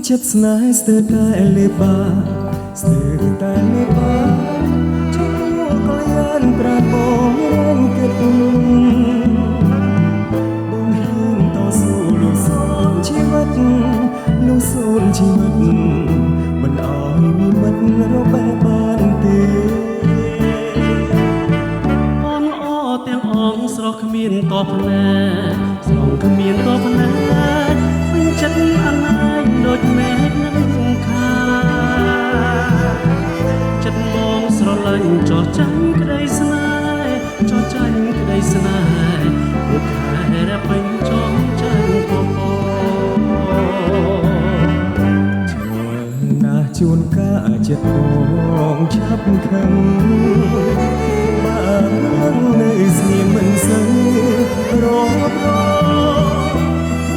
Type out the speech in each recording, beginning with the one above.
ចិត្តស្នេហ៍ស្ទើរតែលេបាស្ទើរតែលេបាជួក៏យ៉ាងប្រាបងរងគិតបងហ៊ានតស៊ូលុះសូនជីវិតលុះសូនជីវិតមិនអោយមានមិត្តរបែបានទេបងអទាំងអងស្រស់គ្មានតបណែស្រងគ្មានតបណែពេញចិត្តអណាយដូចមេឃនឹងខាចិត្តបងស្រលាញ់ចោះចាញ់ក្តីស្នេហ៍ចោះចាញ់ក្តីស្នេហ៍ពុកខែរពេញចោះចាញ់ពពណាស់ជួនកាចិត្តបងឆាប់ខឹងបាននៅស្ងៀមមិនសឹងរត់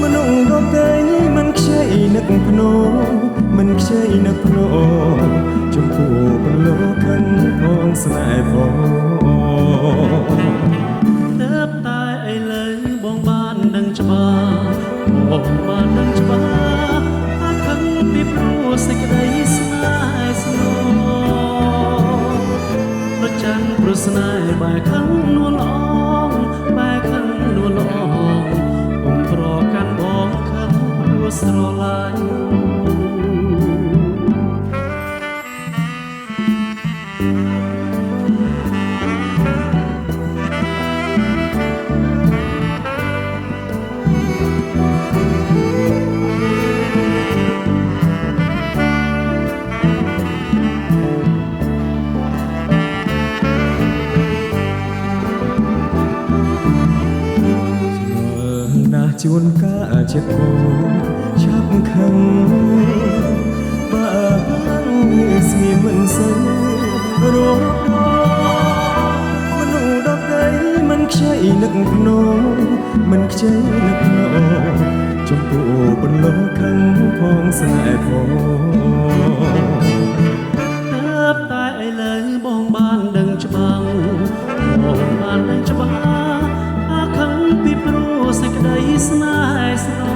មនុស្សដទៃមិនខ្ចីនឹកភ្នោមិនខ្ចីនឹកភ្នោចំពោះប្រលោខឹងផងស្នេហ៍បងទើបតែឥឡូវបងបានដឹងច្បាស់បងបានដឹងច្បាស់ថាខឹងពីព្រោះសេចក្តីស្នេហ៍ស្នូប្រច័ណ្ឌព្រោះស្នេហ៍បែកខឹងនួលអងបែកខឹងនួលអងបងប្រកាន់បងខឹងព្រោះស្រឡាញ់ជួនកាចិត្តបងឆាប់ខឹងបើស្ងៀមមិនសឹងរត់មនុស្សដទៃមិនខ្ចីនឹកភ្នោមិនខ្ចីនឹកភ្នោចំពោះបន្លងខឹងផងស្នេហ៍បងទើបតែឥឡូវបងបានដឹងច្បាស់បងបានដឹងច្បាស់ថាខឹងពីព្រោះសេចក្តីស្នេហ៍ស្នូ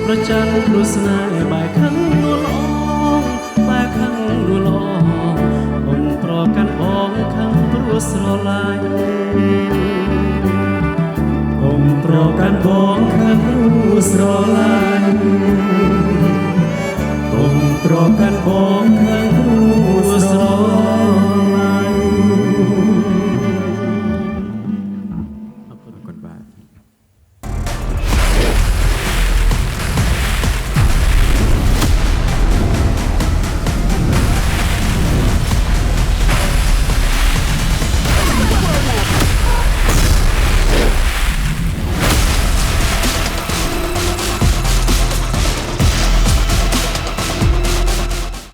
ប្រច័ណ្ឌព្រោះស្នេហ៍បែកខឹង